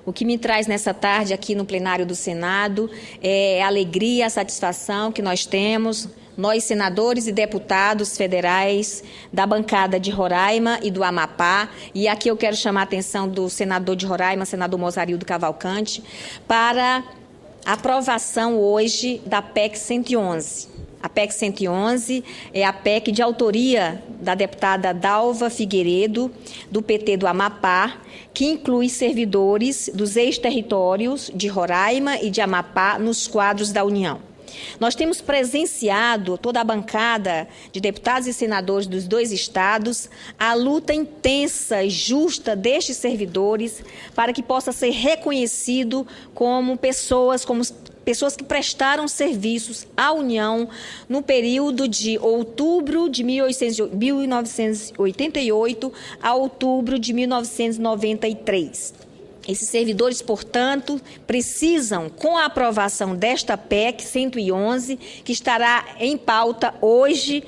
O que me traz nessa tarde aqui no plenário do Senado é a alegria, a satisfação que nós temos, nós senadores e deputados federais da bancada de Roraima e do Amapá, e aqui eu quero chamar a atenção do senador de Roraima, senador Mozarildo Cavalcante, para a aprovação hoje da PEC 111. A PEC 111 é a PEC de autoria da deputada Dalva Figueiredo, do PT do Amapá, que inclui servidores dos ex-territórios de Roraima e de Amapá nos quadros da União. Nós temos presenciado, toda a bancada de deputados e senadores dos dois estados, a luta intensa e justa destes servidores para que possa ser reconhecido como pessoas que prestaram serviços à União no período de outubro de 1988 a outubro de 1993. Esses servidores, portanto, precisam, com a aprovação desta PEC 111, que estará em pauta hoje,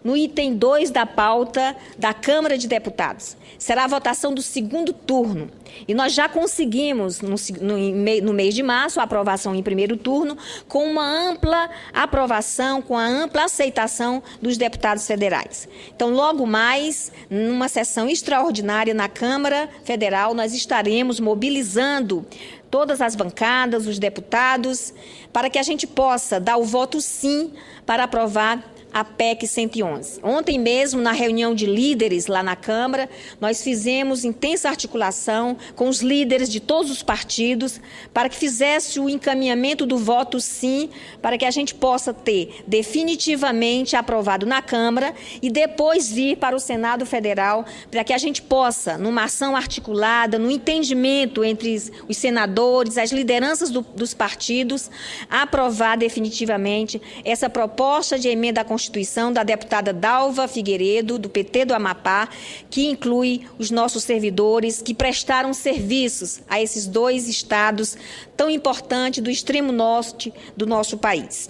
no item 2 da pauta da Câmara de Deputados. Será a votação do segundo turno. E nós já conseguimos, no mês de março, a aprovação em primeiro turno, com uma ampla aprovação, com a ampla aceitação dos deputados federais. Então, logo mais, numa sessão extraordinária na Câmara Federal, nós estaremos mobilizando todas as bancadas, os deputados, para que a gente possa dar o voto sim para aprovar a PEC 111. Ontem mesmo, na reunião de líderes lá na Câmara, nós fizemos intensa articulação com os líderes de todos os partidos para que fizesse o encaminhamento do voto sim, para que a gente possa ter definitivamente aprovado na Câmara e depois vir para o Senado Federal, para que a gente possa, numa ação articulada, no entendimento entre os senadores, as lideranças dos partidos, aprovar definitivamente essa proposta de emenda à Constituição da deputada Dalva Figueiredo, do PT do Amapá, que inclui os nossos servidores que prestaram serviços a esses dois estados tão importantes do extremo norte do nosso país.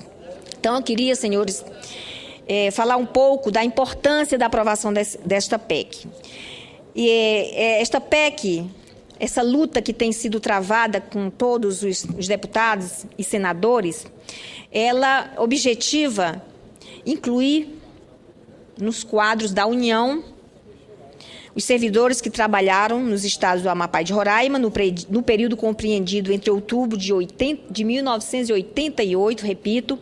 Então, eu queria, senhores, falar um pouco da importância da aprovação desta PEC. E esta PEC, essa luta que tem sido travada com todos os deputados e senadores, ela objetiva incluir nos quadros da União os servidores que trabalharam nos estados do Amapá e de Roraima no período compreendido entre outubro de 1988, repito,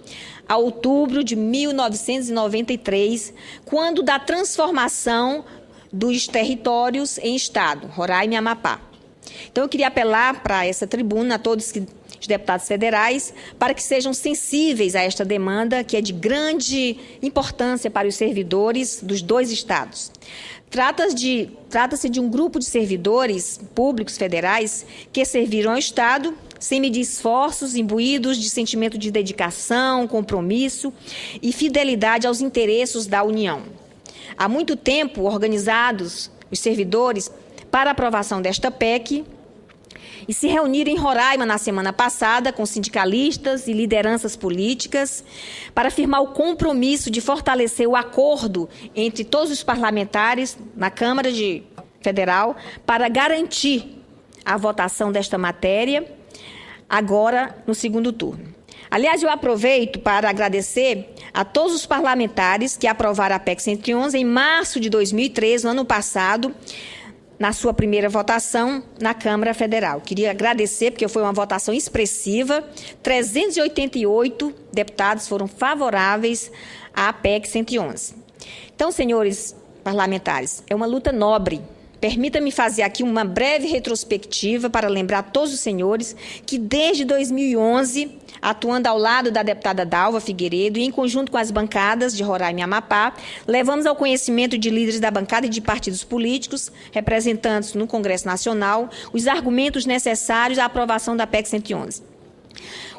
a outubro de 1993, quando da transformação dos territórios em estado, Roraima e Amapá. Então, eu queria apelar para essa tribuna, a todos os deputados federais, para que sejam sensíveis a esta demanda, que é de grande importância para os servidores dos dois estados. Trata-se de um grupo de servidores públicos federais que serviram ao Estado sem medir esforços, imbuídos de sentimento de dedicação, compromisso e fidelidade aos interesses da União. Há muito tempo, organizados os servidores para a aprovação desta PEC, e se reuniram em Roraima na semana passada com sindicalistas e lideranças políticas para firmar o compromisso de fortalecer o acordo entre todos os parlamentares na Câmara Federal para garantir a votação desta matéria agora no segundo turno. Aliás, eu aproveito para agradecer a todos os parlamentares que aprovaram a PEC 111 em março de 2013, no ano passado, na sua primeira votação na Câmara Federal. Queria agradecer, porque foi uma votação expressiva. 388 deputados foram favoráveis à PEC 111. Então, senhores parlamentares, é uma luta nobre. Permita-me fazer aqui uma breve retrospectiva para lembrar a todos os senhores que, desde 2011, atuando ao lado da deputada Dalva Figueiredo e em conjunto com as bancadas de Roraima e Amapá, levamos ao conhecimento de líderes da bancada e de partidos políticos, representantes no Congresso Nacional, os argumentos necessários à aprovação da PEC 111.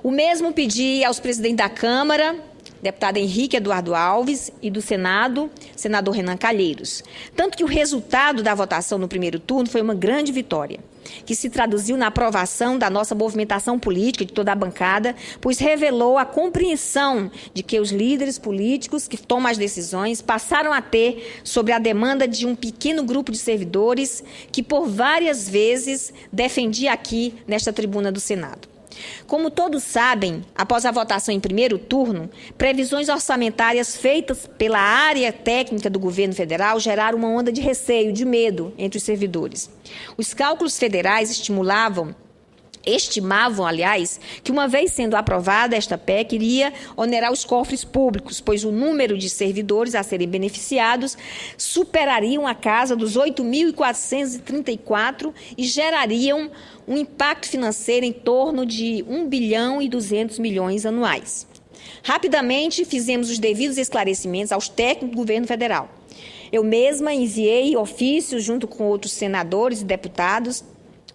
O mesmo pedi aos presidentes da Câmara, deputado Henrique Eduardo Alves, e do Senado, senador Renan Calheiros. Tanto que o resultado da votação no primeiro turno foi uma grande vitória. que se traduziu na aprovação da nossa movimentação política, de toda a bancada, pois revelou a compreensão de que os líderes políticos que tomam as decisões passaram a ter sobre a demanda de um pequeno grupo de servidores que por várias vezes defendi aqui nesta tribuna do Senado. Como todos sabem, após a votação em primeiro turno, previsões orçamentárias feitas pela área técnica do governo federal geraram uma onda de receio, de medo entre os servidores. Os cálculos federais estimavam, que uma vez sendo aprovada esta PEC, iria onerar os cofres públicos, pois o número de servidores a serem beneficiados superariam a casa dos 8.434 e gerariam um impacto financeiro em torno de 1 bilhão e 200 milhões anuais. Rapidamente, fizemos os devidos esclarecimentos aos técnicos do governo federal. Eu mesma enviei ofícios junto com outros senadores e deputados.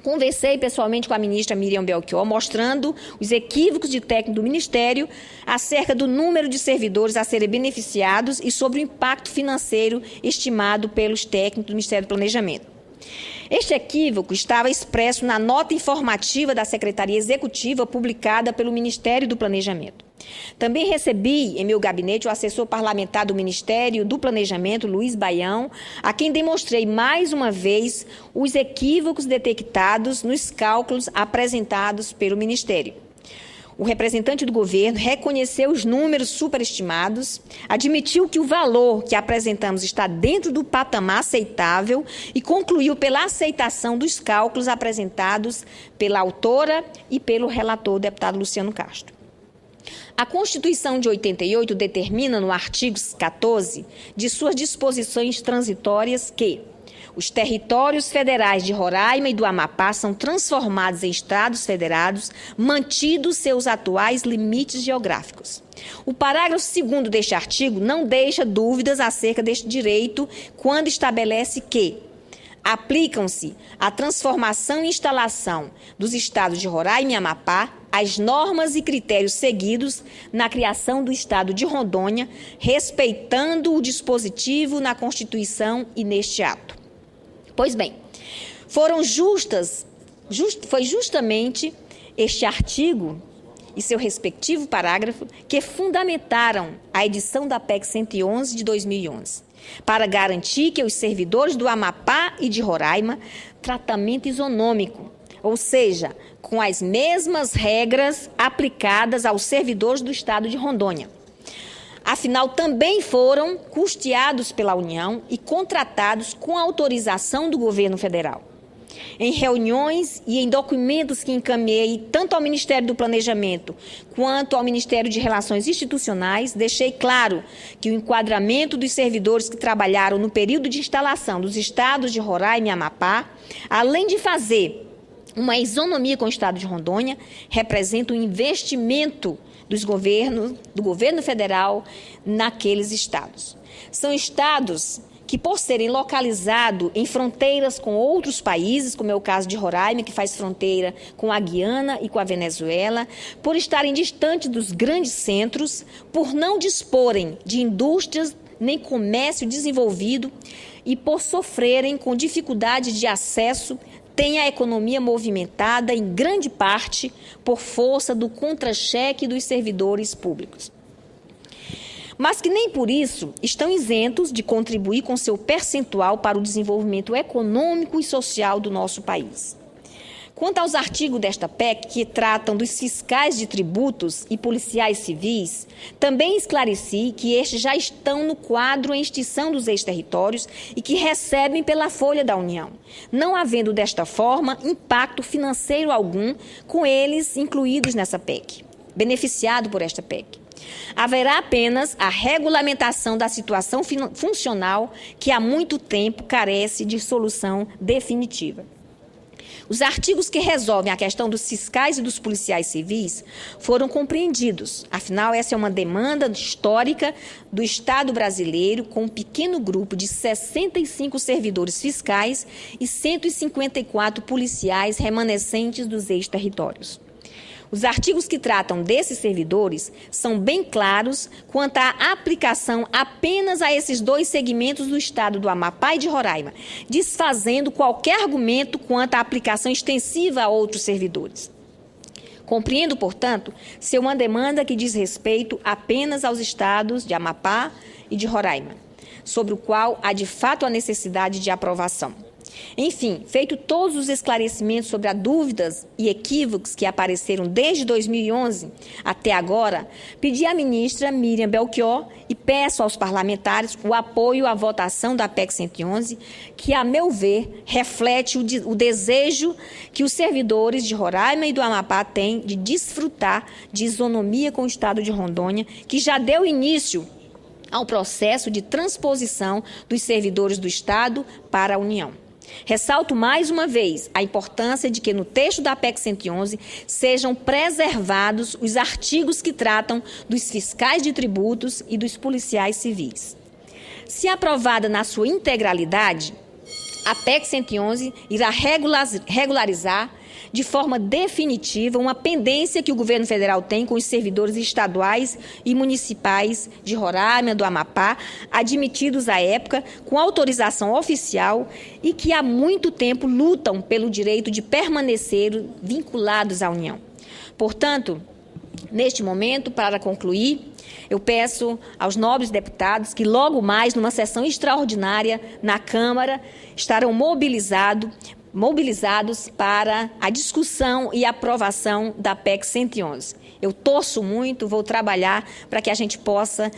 Conversei pessoalmente com a ministra Miriam Belchior, mostrando os equívocos de técnico do Ministério acerca do número de servidores a serem beneficiados e sobre o impacto financeiro estimado pelos técnicos do Ministério do Planejamento. Este equívoco estava expresso na nota informativa da Secretaria Executiva publicada pelo Ministério do Planejamento. Também recebi em meu gabinete o assessor parlamentar do Ministério do Planejamento, Luiz Baião, a quem demonstrei mais uma vez os equívocos detectados nos cálculos apresentados pelo Ministério. O representante do governo reconheceu os números superestimados, admitiu que o valor que apresentamos está dentro do patamar aceitável e concluiu pela aceitação dos cálculos apresentados pela autora e pelo relator, o deputado Luciano Castro. A Constituição de 88 determina, no artigo 14, de suas disposições transitórias, que os territórios federais de Roraima e do Amapá são transformados em estados federados, mantidos seus atuais limites geográficos. O parágrafo 2º deste artigo não deixa dúvidas acerca deste direito quando estabelece que aplicam-se à transformação e instalação dos estados de Roraima e Amapá as normas e critérios seguidos na criação do estado de Rondônia, respeitando o dispositivo na Constituição e neste ato. Pois bem, foi justamente este artigo e seu respectivo parágrafo que fundamentaram a edição da PEC 111 de 2011, para garantir que os servidores do Amapá e de Roraima tratamento isonômico, ou seja, com as mesmas regras aplicadas aos servidores do estado de Rondônia. Afinal, também foram custeados pela União e contratados com autorização do governo federal. Em reuniões e em documentos que encaminhei tanto ao Ministério do Planejamento quanto ao Ministério de Relações Institucionais, deixei claro que o enquadramento dos servidores que trabalharam no período de instalação dos estados de Roraima e Amapá, além de fazer uma isonomia com o estado de Rondônia, representa um investimento do governo federal naqueles estados. São estados que, por serem localizados em fronteiras com outros países, como é o caso de Roraima, que faz fronteira com a Guiana e com a Venezuela, por estarem distantes dos grandes centros, por não disporem de indústrias nem comércio desenvolvido e por sofrerem com dificuldade de acesso, tem a economia movimentada em grande parte por força do contra-cheque dos servidores públicos. Mas que nem por isso estão isentos de contribuir com seu percentual para o desenvolvimento econômico e social do nosso país. Quanto aos artigos desta PEC que tratam dos fiscais de tributos e policiais civis, também esclareci que estes já estão no quadro em extinção dos ex-territórios e que recebem pela folha da União, não havendo desta forma impacto financeiro algum com eles incluídos nessa PEC, beneficiado por esta PEC. Haverá apenas a regulamentação da situação funcional que há muito tempo carece de solução definitiva. Os artigos que resolvem a questão dos fiscais e dos policiais civis foram compreendidos. Afinal, essa é uma demanda histórica do Estado brasileiro, com um pequeno grupo de 65 servidores fiscais e 154 policiais remanescentes dos ex-territórios. Os artigos que tratam desses servidores são bem claros quanto à aplicação apenas a esses dois segmentos do estado do Amapá e de Roraima, desfazendo qualquer argumento quanto à aplicação extensiva a outros servidores. Compreendo, portanto, ser uma demanda que diz respeito apenas aos estados de Amapá e de Roraima, sobre o qual há de fato a necessidade de aprovação. Enfim, feito todos os esclarecimentos sobre as dúvidas e equívocos que apareceram desde 2011 até agora, pedi à ministra Miriam Belchior e peço aos parlamentares o apoio à votação da PEC 111, que, a meu ver, reflete o desejo que os servidores de Roraima e do Amapá têm de desfrutar de isonomia com o estado de Rondônia, que já deu início ao processo de transposição dos servidores do estado para a União. Ressalto mais uma vez a importância de que no texto da PEC 111 sejam preservados os artigos que tratam dos fiscais de tributos e dos policiais civis. Se aprovada na sua integralidade, a PEC 111 irá regularizar de forma definitiva uma pendência que o governo federal tem com os servidores estaduais e municipais de Roraima, do Amapá, admitidos à época com autorização oficial e que há muito tempo lutam pelo direito de permanecer vinculados à União. Portanto, neste momento, para concluir, eu peço aos nobres deputados que logo mais, numa sessão extraordinária na Câmara, estarão mobilizados para a discussão e aprovação da PEC 111. Eu torço muito, vou trabalhar para que a gente possa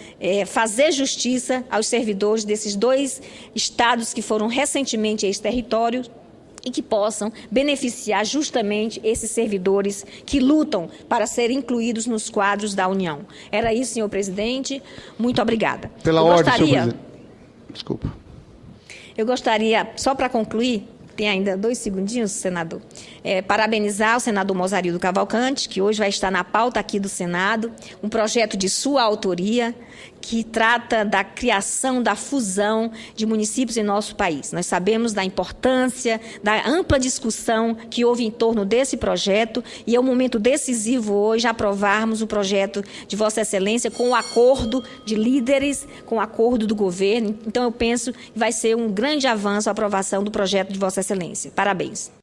fazer justiça aos servidores desses dois estados que foram recentemente ex-territórios e que possam beneficiar justamente esses servidores que lutam para serem incluídos nos quadros da União. Era isso, senhor presidente. Muito obrigada. Pela ordem, senhor presidente. Desculpa. Eu gostaria, só para concluir, tem ainda 2 segundinhos, senador, parabenizar o senador Mozarildo Cavalcante, que hoje vai estar na pauta aqui do Senado, um projeto de sua autoria, que trata da criação, da fusão de municípios em nosso país. Nós sabemos da importância, da ampla discussão que houve em torno desse projeto e é um momento decisivo hoje aprovarmos o projeto de Vossa Excelência com o acordo de líderes, com o acordo do governo. Então, eu penso que vai ser um grande avanço a aprovação do projeto de Vossa Excelência. Parabéns.